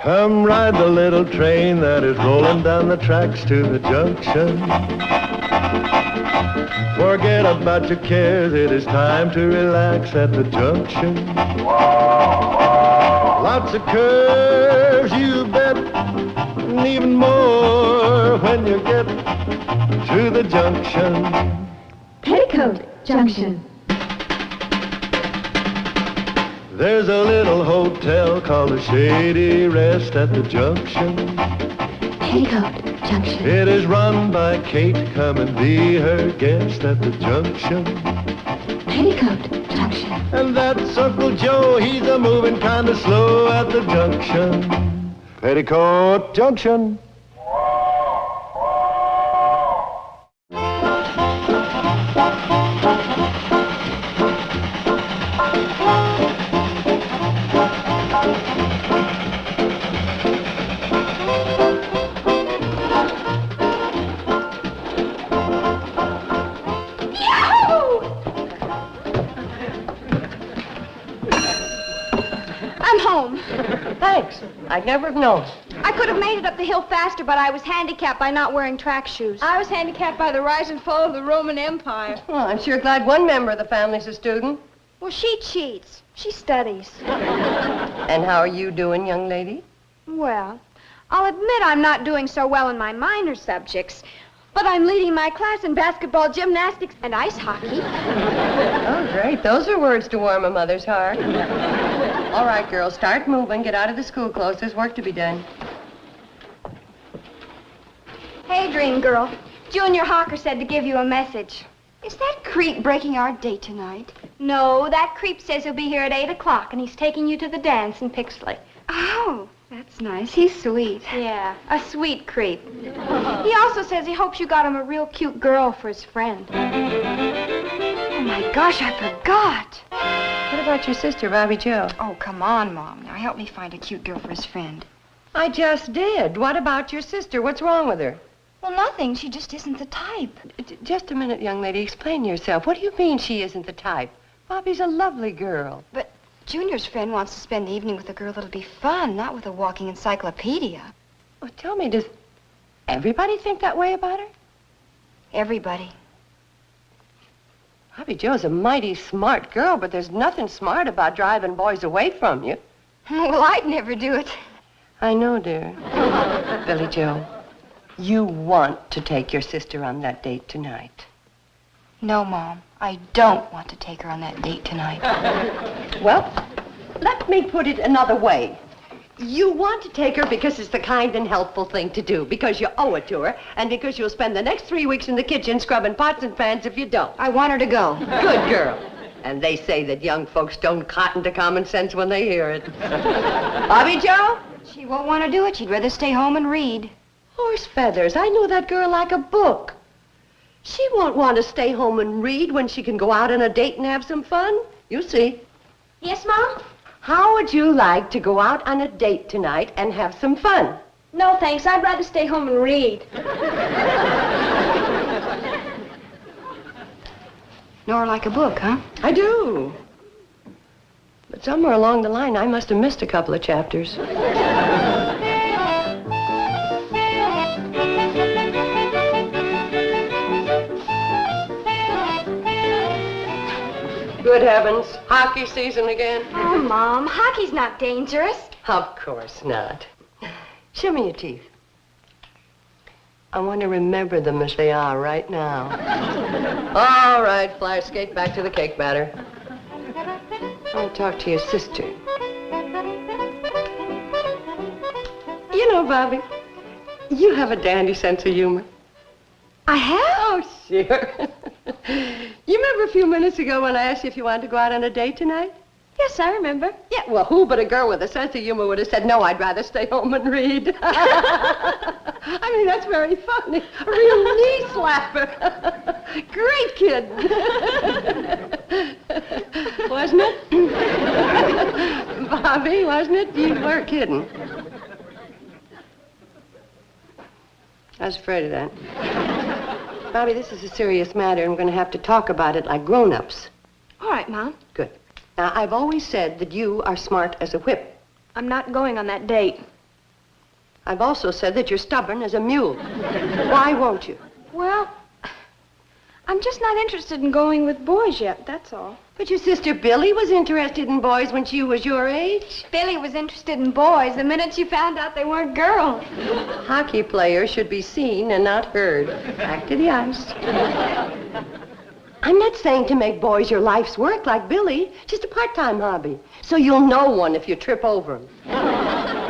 Come ride the little train that is rolling down the tracks to the junction. Forget about your cares, it is time to relax at the junction. Lots of curves, you bet, and even more when you get to the junction. Petticoat Junction. There's a little hotel called the Shady Rest at the junction. Petticoat Junction. It is run by Kate. Come and be her guest at the junction. Petticoat Junction. And that's Uncle Joe. He's a moving kind of slow at the junction. Petticoat Junction. I'm home. Thanks. I'd never have known. I could have made it up the hill faster, but I was handicapped by not wearing track shoes. I was handicapped by the rise and fall of the Roman Empire. Well, I'm sure glad one member of the family's a student. Well, she cheats. She studies. And how are you doing, young lady? Well, I'll admit I'm not doing so well in my minor subjects, but I'm leading my class in basketball, gymnastics, and ice hockey. Oh, great. Those are words to warm a mother's heart. All right, girls, start moving. Get out of the school clothes. There's work to be done. Hey, Dream Girl. Junior Hawker said to give you a message. Is that creep breaking our date tonight? No, that creep says he'll be here at 8 o'clock, and he's taking you to the dance in Pixley. Oh, that's nice. He's sweet. Yeah, a sweet creep. He also says he hopes you got him a real cute girl for his friend. Oh, my gosh, I forgot. What about your sister, Bobby Joe? Oh, come on, Mom. Now help me find a cute girl for his friend. I just did. What about your sister? What's wrong with her? Well, nothing. She just isn't the type. Just a minute, young lady. Explain yourself. What do you mean she isn't the type? Bobby's a lovely girl. But Junior's friend wants to spend the evening with a girl that'll be fun, not with a walking encyclopedia. Well, tell me, does everybody think that way about her? Everybody. Bobby Joe's a mighty smart girl, but there's nothing smart about driving boys away from you. Well, I'd never do it. I know, dear. Billy Joe, you want to take your sister on that date tonight. No, Mom. I don't want to take her on that date tonight. Well, let me put it another way. You want to take her because it's the kind and helpful thing to do, because you owe it to her, and because you'll spend the next 3 weeks in the kitchen scrubbing pots and pans if you don't. I want her to go. Good girl. And they say that young folks don't cotton to common sense when they hear it. Bobby Joe? She won't want to do it. She'd rather stay home and read. Horse feathers. I know that girl like a book. She won't want to stay home and read when she can go out on a date and have some fun. You see. Yes, Mom? How would you like to go out on a date tonight and have some fun? No, thanks. I'd rather stay home and read. Nor like a book, huh? I do. But somewhere along the line, I must have missed a couple of chapters. Good heavens, hockey season again? Oh, Mom, hockey's not dangerous. Of course not. Show me your teeth. I want to remember them as they are right now. All right, Flyer, skate back to the cake batter. I want to talk to your sister. You know, Bobby, you have a dandy sense of humor. I have? Oh, sure. You remember a few minutes ago when I asked you if you wanted to go out on a date tonight? Yes, I remember. Yeah, well, who but a girl with a sense of humor would have said, no, I'd rather stay home and read. I mean, that's very funny. A real knee slapper. Great kid. Wasn't it? Bobby, wasn't it? You were kidding. I was afraid of that. Bobby, this is a serious matter, and we're going to have to talk about it like grown-ups. All right, Mom. Good. Now, I've always said that you are smart as a whip. I'm not going on that date. I've also said that you're stubborn as a mule. Why won't you? Well, I'm just not interested in going with boys yet, that's all. But your sister Billy was interested in boys when she was your age. Billy was interested in boys the minute she found out they weren't girls. Hockey players should be seen and not heard. Back to the ice. I'm not saying to make boys your life's work like Billy, just a part-time hobby. So you'll know one if you trip over him.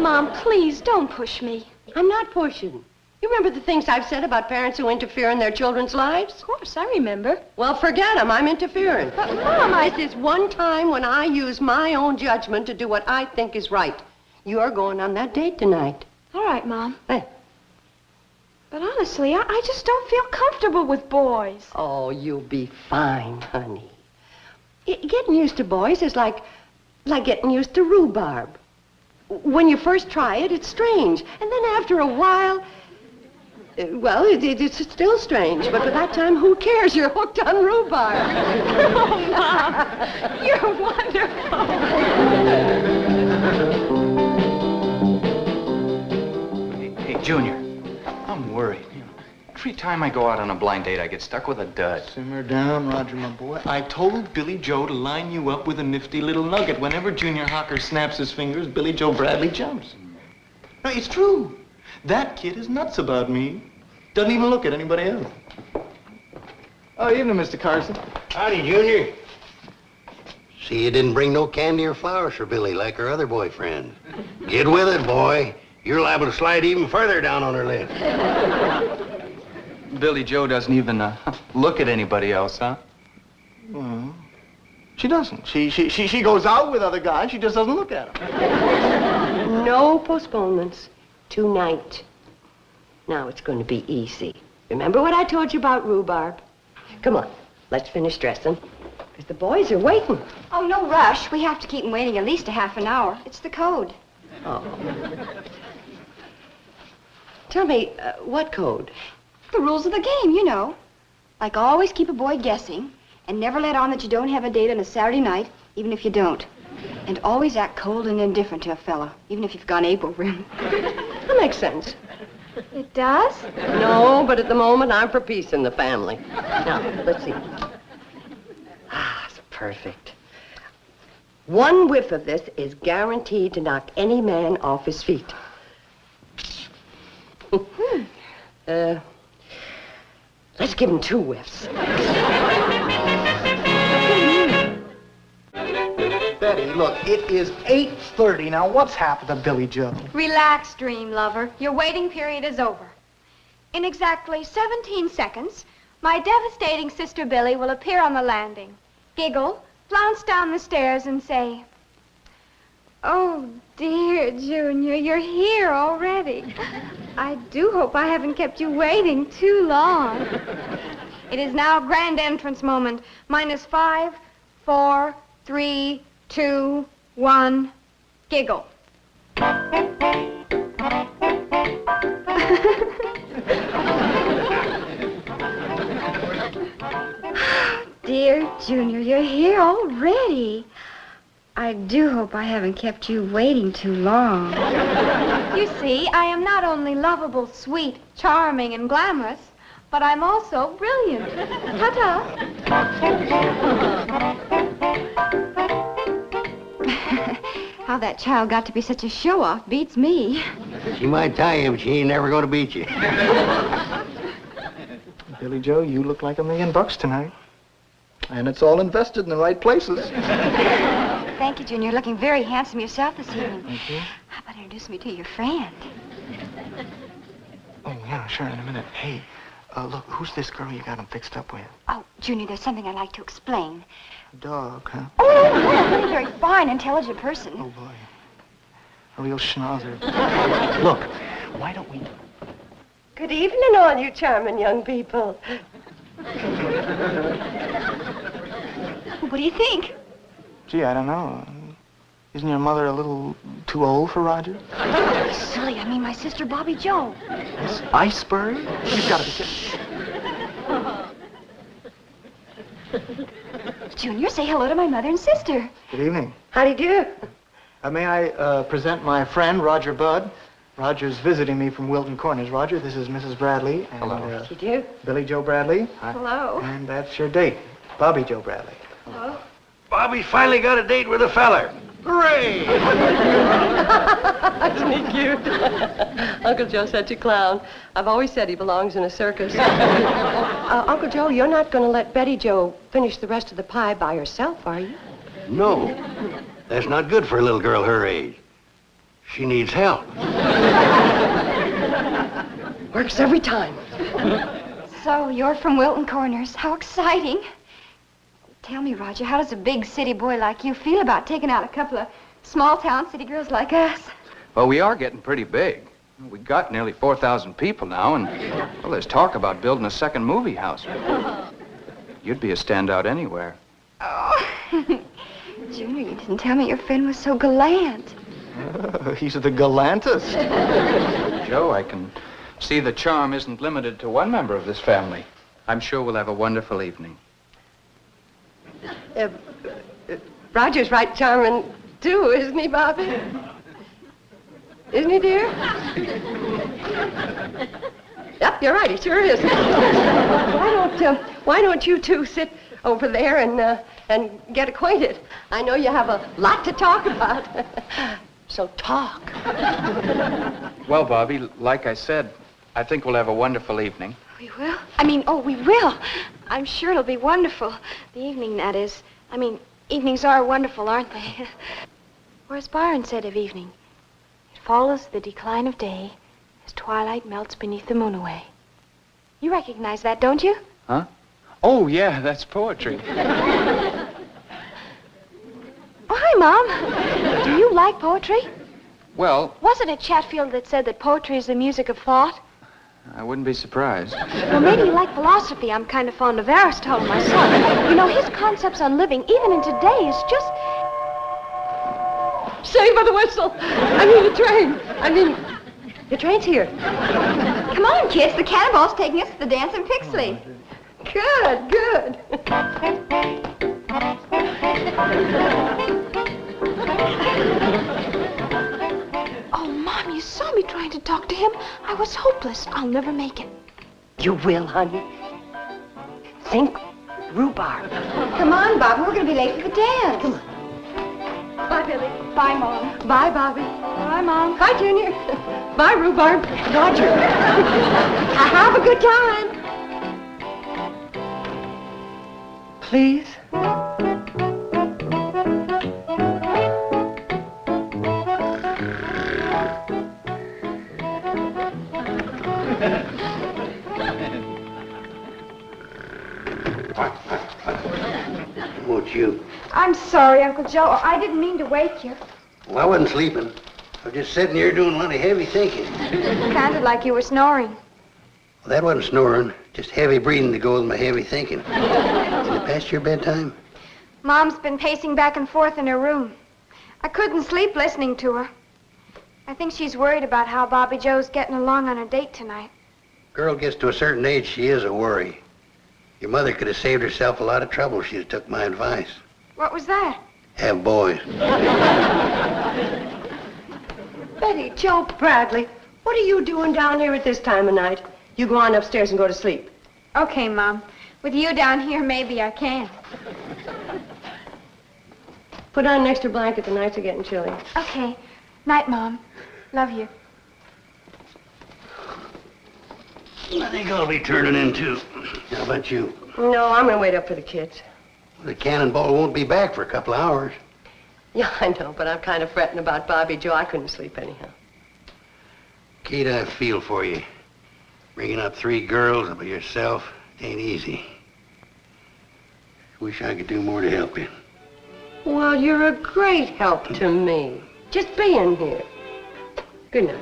Mom, please don't push me. I'm not pushing. You remember the things I've said about parents who interfere in their children's lives? Of course, I remember. Well, forget them. I'm interfering. But, Mom, This is one time when I use my own judgment to do what I think is right. You're going on that date tonight. All right, Mom. Hey. But honestly, I just don't feel comfortable with boys. Oh, you'll be fine, honey. Getting used to boys is like getting used to rhubarb. When you first try it, it's strange. And then after a while, well, it's still strange. But by that time, who cares? You're hooked on rhubarb. Oh, Mom, you're wonderful. Hey, Junior, I'm worried. Every time I go out on a blind date, I get stuck with a dud. Simmer down, Roger, my boy. I told Billy Joe to line you up with a nifty little nugget. Whenever Junior Hocker snaps his fingers, Billy Joe Bradley jumps. No, it's true. That kid is nuts about me. Doesn't even look at anybody else. Oh, evening, Mr. Carson. Howdy, Junior. See, you didn't bring no candy or flowers for Billy like her other boyfriend. Get with it, boy. You're liable to slide even further down on her list. Billy Joe doesn't even look at anybody else, huh? Well, she doesn't. She goes out with other guys. She just doesn't look at them. No postponements. Tonight. Now it's going to be easy. Remember what I told you about rhubarb? Come on, let's finish dressing. Because the boys are waiting. Oh, no rush. We have to keep them waiting at least a half an hour. It's the code. Oh. Tell me, what code? The rules of the game, you know. Like always keep a boy guessing and never let on that you don't have a date on a Saturday night, even if you don't. And always act cold and indifferent to a fella, even if you've gone ape over him. That makes sense. It does? No, but at the moment, I'm for peace in the family. Now, let's see. Ah, it's perfect. One whiff of this is guaranteed to knock any man off his feet. Let's give him 2 whiffs. Betty, look, it is 8:30. Now, what's happened to Billy Joe? Relax, dream lover. Your waiting period is over. In exactly 17 seconds, my devastating sister Billy will appear on the landing, giggle, flounce down the stairs, and say, "Oh, dear, Junior, you're here already. I do hope I haven't kept you waiting too long." It is now grand entrance moment. -5, 4, 3, 2, 1, giggle. Dear Junior, you're here already. I do hope I haven't kept you waiting too long. You see, I am not only lovable, sweet, charming, and glamorous, but I'm also brilliant. Ta-ta. How that child got to be such a show-off beats me. She might tie you, but she ain't never gonna beat you. Billy Joe, you look like $1 million tonight. And it's all invested in the right places. Thank you, Junior. You're looking very handsome yourself this evening. Thank you. How about introduce me to your friend? Oh, yeah, sure, in a minute. Hey, look, who's this girl you got him fixed up with? Oh, Junior, there's something I'd like to explain. Dog, huh? Oh, a very fine, intelligent person. Oh, boy. A real schnauzer. Look, why don't we... Good evening, all you charming young people. What do you think? Gee, I don't know. Isn't your mother a little too old for Roger? Silly, I mean my sister Bobby Joe. This iceberg? You've got to be kidding. Junior, say hello to my mother and sister. Good evening. How do you do? May I present my friend, Roger Budd? Roger's visiting me from Wilton Corners. Roger, this is Mrs. Bradley. And, Hello. You do? Billy Joe Bradley. Hello. And that's your date, Bobby Joe Bradley. Hello. Bobby's finally got a date with a feller. Hooray! Isn't he cute? Uncle Joe's such a clown. I've always said he belongs in a circus. Uncle Joe, you're not going to let Betty Joe finish the rest of the pie by herself, are you? No. That's not good for a little girl her age. She needs help. Works every time. So, you're from Wilton Corners. How exciting. Tell me, Roger, how does a big city boy like you feel about taking out a couple of small-town city girls like us? Well, we are getting pretty big. We got nearly 4,000 people now, and, well, there's talk about building a second movie house. You'd be a standout anywhere. Oh. Junior, you didn't tell me your friend was so gallant. He's the gallantest. Joe, I can see the charm isn't limited to one member of this family. I'm sure we'll have a wonderful evening. Roger's right charming, too, isn't he, Bobby? Isn't he, dear? Yep, you're right, he sure is. Why don't you two sit over there and get acquainted? I know you have a lot to talk about. So talk. Well, Bobby, like I said, I think we'll have a wonderful evening. We will? We will. I'm sure it'll be wonderful. The evening, that is. Evenings are wonderful, aren't they? Or as Byron said of evening, it follows the decline of day as twilight melts beneath the moon away. You recognize that, don't you? Huh? Oh, yeah, that's poetry. Oh, hi, Mom. Do you like poetry? Well, Wasn't it Chatfield that said that poetry is the music of thought? I wouldn't be surprised. Well, maybe you like philosophy. I'm kind of fond of Aristotle myself. You know, his concepts on living, even in today, is just... Saved by the whistle. The train. The train's here. Come on, kids. The cannonball's taking us to the Dancing Pixley. Good. Oh, Mom, you saw me trying to talk to him. I was hopeless. I'll never make it. You will, honey. Think rhubarb. Come on, Bobby. We're going to be late for the dance. Come on. Bye, Billy. Bye, Mom. Bye, Bobby. Bye, Mom. Bye, Junior. Bye, rhubarb. Roger. Have a good time. Please. Won't you? I'm sorry, Uncle Joe. I didn't mean to wake you. Well, I wasn't sleeping. I was just sitting here doing a lot of heavy thinking. It sounded like you were snoring. Well, that wasn't snoring, just heavy breathing to go with my heavy thinking. Is it past your bedtime? Mom's been pacing back and forth in her room. I couldn't sleep listening to her. I think she's worried about how Bobby Joe's getting along on her date tonight. Girl gets to a certain age, she is a worry. Your mother could have saved herself a lot of trouble if she'd took my advice. What was that? Have boys. Betty Joe Bradley, what are you doing down here at this time of night? You go on upstairs and go to sleep. Okay, Mom. With you down here, maybe I can. Put on an extra blanket. The nights are getting chilly. Okay. Night, Mom. Love you. I think I'll be turning in, too. How about you? No, I'm going to wait up for the kids. The cannonball won't be back for a couple of hours. Yeah, I know, but I'm kind of fretting about Bobby Joe. I couldn't sleep anyhow. Kate, I feel for you. Bringing up 3 girls by yourself ain't easy. Wish I could do more to help you. Well, you're a great help to me. Just being here. Good night.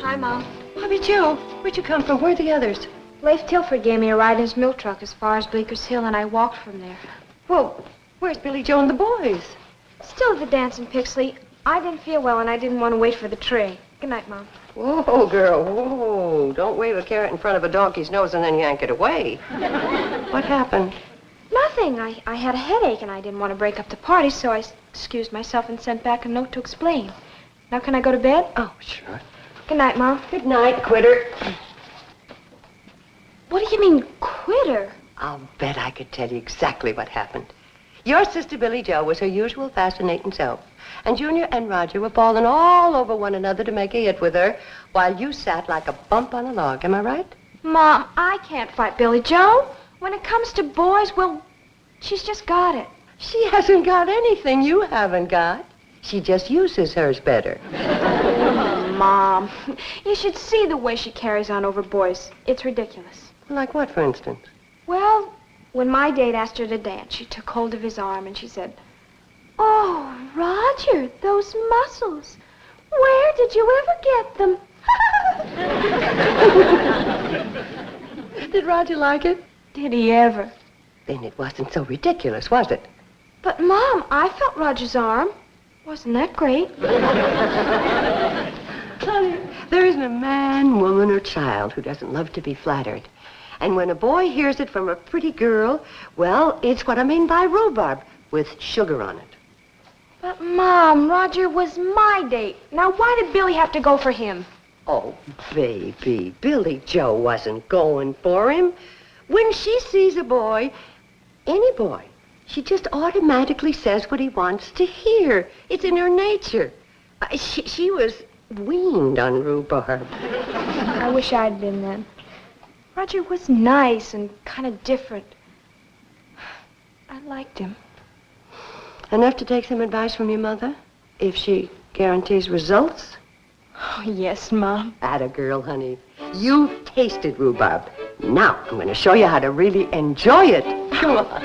Hi, Mom. Bobby Joe, where'd you come from? Where are the others? Leif Tilford gave me a ride in his milk truck as far as Bleeker's Hill, and I walked from there. Well, where's Billy Joe and the boys? Still at the Dancing Pixley. I didn't feel well, and I didn't want to wait for the tray. Good night, Mom. Whoa, girl, whoa. Don't wave a carrot in front of a donkey's nose and then yank it away. What happened? Nothing. I had a headache and I didn't want to break up the party, so I excused myself and sent back a note to explain. Now can I go to bed? Oh, sure. Good night, Mom. Good night, quitter. What do you mean, quitter? I'll bet I could tell you exactly what happened. Your sister Billy Jo was her usual fascinating self, and Junior and Roger were falling all over one another to make a hit with her, while you sat like a bump on a log. Am I right? Mom, I can't fight Billy Joe. When it comes to boys, well, she's just got it. She hasn't got anything you haven't got. She just uses hers better. Mom, you should see the way she carries on over boys. It's ridiculous. Like what, for instance? Well, when my date asked her to dance, she took hold of his arm and she said, "Oh, Roger, those muscles. Where did you ever get them?" Did Roger like it? Did he ever? Then it wasn't so ridiculous, was it? But, Mom, I felt Roger's arm. Wasn't that great? Honey, there isn't a man, woman, or child who doesn't love to be flattered. And when a boy hears it from a pretty girl, well, it's what I mean by rhubarb, with sugar on it. But, Mom, Roger was my date. Now, why did Billy have to go for him? Oh, baby, Billy Joe wasn't going for him. When she sees a boy, any boy, she just automatically says what he wants to hear. It's in her nature. She was weaned on rhubarb. I wish I'd been then. Roger was nice and kind of different. I liked him. Enough to take some advice from your mother, if she guarantees results? Oh, yes, Mom. Atta girl, honey. You've tasted rhubarb. Now, I'm going to show you how to really enjoy it. Come on.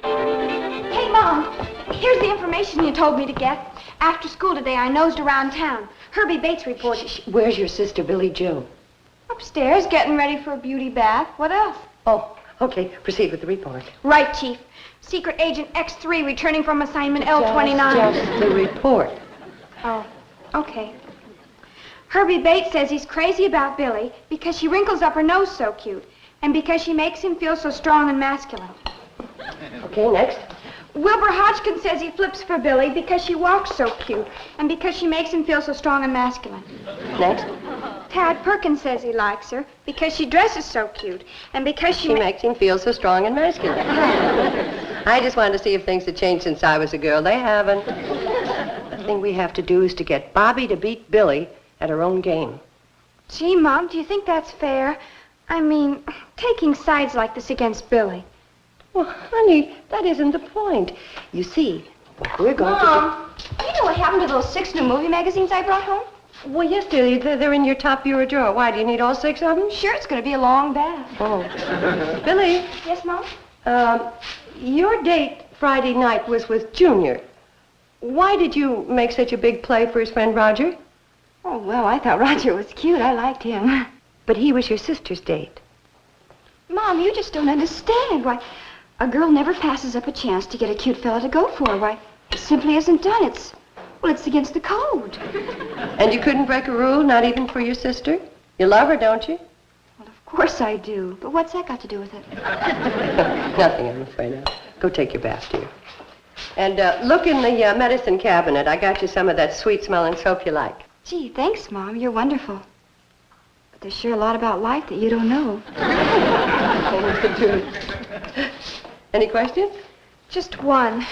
Hey, Mom, here's the information you told me to get. After school today, I nosed around town. Herbie Bates reported. Where's your sister, Billy Jo? Upstairs, getting ready for a beauty bath. What else? Oh, okay. Proceed with the report. Right, Chief. Secret Agent X3 returning from assignment L29. Just the report. Oh, okay. Herbie Bates says he's crazy about Billy because she wrinkles up her nose so cute and because she makes him feel so strong and masculine. Okay, next. Wilbur Hodgkin says he flips for Billy because she walks so cute and because she makes him feel so strong and masculine. Next. Tad Perkins says he likes her because she dresses so cute and because She makes him feel so strong and masculine. I just wanted to see if things had changed since I was a girl. They haven't. The thing we have to do is to get Bobby to beat Billy at her own game. Gee, Mom, do you think that's fair? I mean, taking sides like this against Billy. Well, honey, that isn't the point. You see, what we're going Mom, you know what happened to those 6 new movie magazines I brought home? to do... Well, yes, dearie, they're in your top bureau drawer. Why, do you need all 6 of them? Sure, it's going to be a long bath. Oh. Billy, Yes, Mom? your date Friday night was with Junior. Why did you make such a big play for his friend Roger? Oh, well, I thought Roger was cute. I liked him. But he was your sister's date. Mom, you just don't understand. Why, a girl never passes up a chance to get a cute fella to go for. Why, it simply isn't done. It's against the code. And you couldn't break a rule, not even for your sister? You love her, don't you? Well, of course I do. But what's that got to do with it? Nothing, I'm afraid of. Go take your bath, dear. And look in the medicine cabinet. I got you some of that sweet-smelling soap you like. Gee, thanks, Mom. You're wonderful. But there's sure a lot about life that you don't know. Any questions? Just one.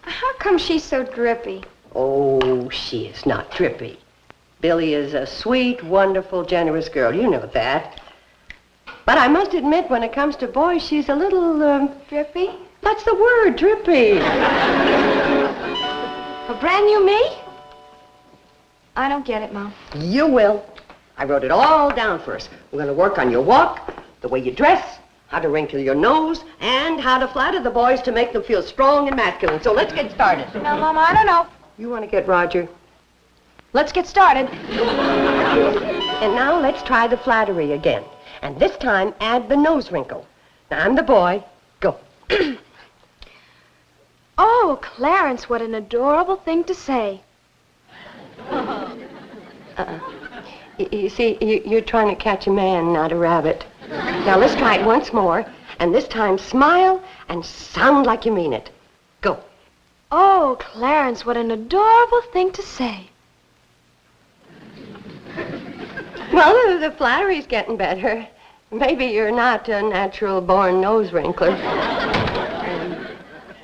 How come she's so drippy? Oh, she is not drippy. Billy is a sweet, wonderful, generous girl. You know that. But I must admit, when it comes to boys, she's a little, Drippy? That's the word, drippy. A brand new me? I don't get it, Mom. You will. I wrote it all down for us. We're going to work on your walk, the way you dress, how to wrinkle your nose, and how to flatter the boys to make them feel strong and masculine. So let's get started. Now, Mom, I don't know. You want to get Roger? Let's get started. And now let's try the flattery again. And this time, add the nose wrinkle. Now, I'm the boy. Go. Oh, Clarence, what an adorable thing to say. You see, you're trying to catch a man, not a rabbit. Now, let's try it once more. And this time, smile and sound like you mean it. Go. Oh, Clarence, what an adorable thing to say. Well, the flattery's getting better. Maybe you're not a natural-born nose wrinkler.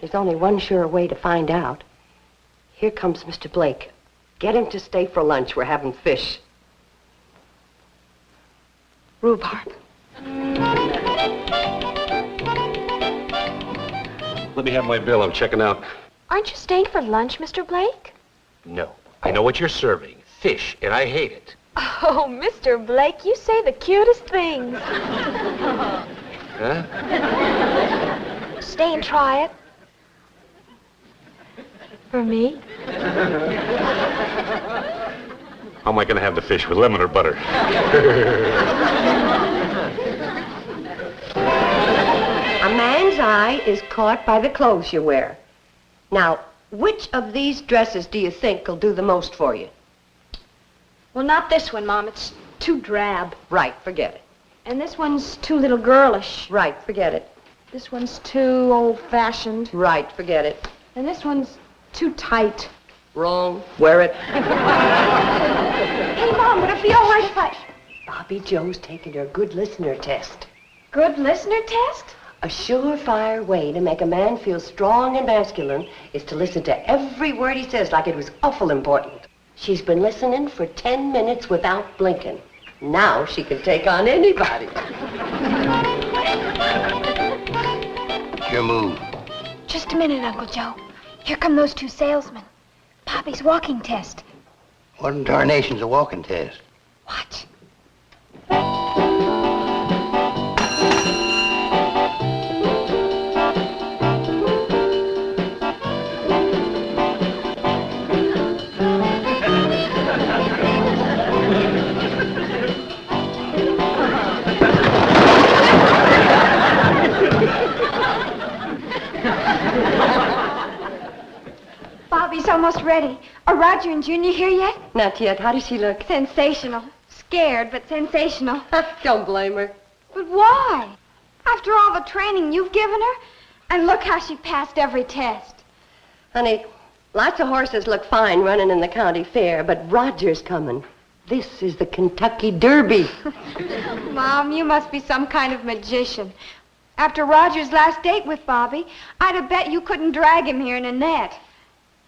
There's only one sure way to find out. Here comes Mr. Blake. Get him to stay for lunch. We're having fish. Rhubarb. Let me have my bill. I'm checking out. Aren't you staying for lunch, Mr. Blake? No. I know what you're serving. Fish, and I hate it. Oh, Mr. Blake, you say the cutest things. Huh? Stay and try it. For me? How am I going to have the fish, with lemon or butter? A man's eye is caught by the clothes you wear. Now, which of these dresses do you think will do the most for you? Well, not this one, Mom. It's too drab. Right, forget it. And this one's too little girlish. Right, forget it. This one's too old-fashioned. Right, forget it. And this one's too tight. Wrong. Wear it. Hey, Mom, would it be all right if I... Bobby Joe's taking her good listener test. Good listener test? A surefire way to make a man feel strong and masculine is to listen to every word he says like it was awful important. She's been listening for 10 minutes without blinking. Now she can take on anybody. What's your move? Just a minute, Uncle Joe. Here come those two salesmen. Bobby's walking test. What in tarnation's a walking test? Watch. Bobby's almost ready. Are Roger and Junior here yet? Not yet. How does she look? Sensational. Scared, but sensational. Don't blame her. But why? After all the training you've given her? And look how she passed every test. Honey, lots of horses look fine running in the county fair, but Roger's coming. This is the Kentucky Derby. Mom, you must be some kind of magician. After Roger's last date with Bobby, I'd have bet you couldn't drag him here in a net.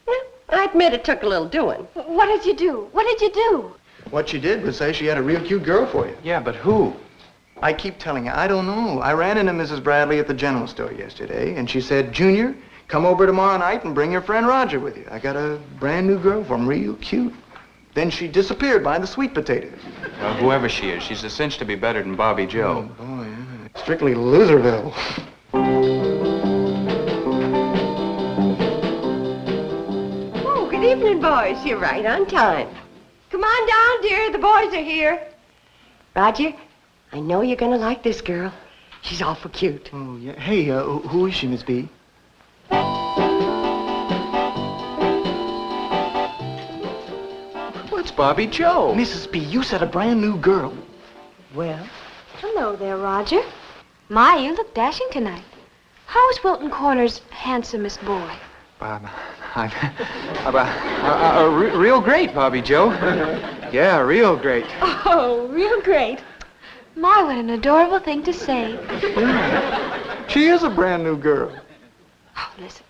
Yeah, I admit it took a little doing. What did you do? What did you do? What she did was say she had a real cute girl for you. Yeah, but who? I keep telling you, I don't know. I ran into Mrs. Bradley at the general store yesterday, and she said, Junior, come over tomorrow night and bring your friend Roger with you. I got a brand new girl for him, real cute. Then she disappeared behind the sweet potatoes. Well, whoever she is, she's a cinch to be better than Bobby Joe. Oh, boy, yeah. Strictly Loserville. Oh, good evening, boys. You're right on time. Come on down, dear. The boys are here. Roger, I know you're going to like this girl. She's awful cute. Oh, yeah. Hey, who is she, Miss B? Well, it's Bobby Joe. Mrs. B, you said a brand new girl. Well, Hello there, Roger. My, you look dashing tonight. How's Wilton Corner's handsomest boy? Real great, Bobby Joe. Yeah, real great. Oh, real great. My, what an adorable thing to say. Yeah. She is a brand new girl. Oh, listen,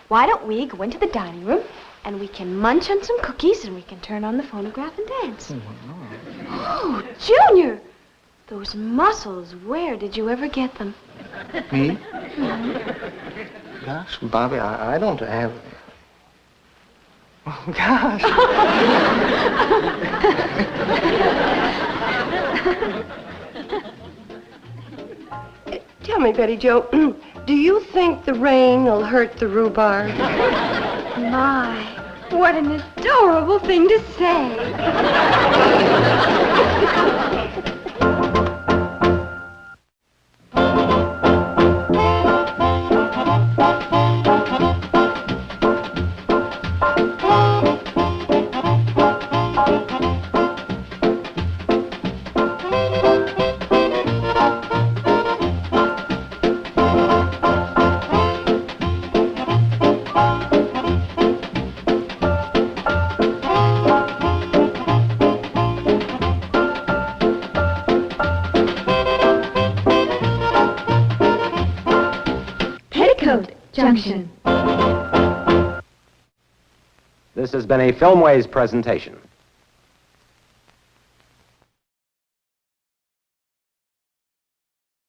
why don't we go into the dining room and we can munch on some cookies and we can turn on the phonograph and dance. Oh, Junior! Those muscles, where did you ever get them? Me? Gosh, Bobby, I don't have... Oh, gosh. tell me, Betty Joe, do you think the rain will hurt the rhubarb? My, what an adorable thing to say. Junction. This has been a Filmways presentation.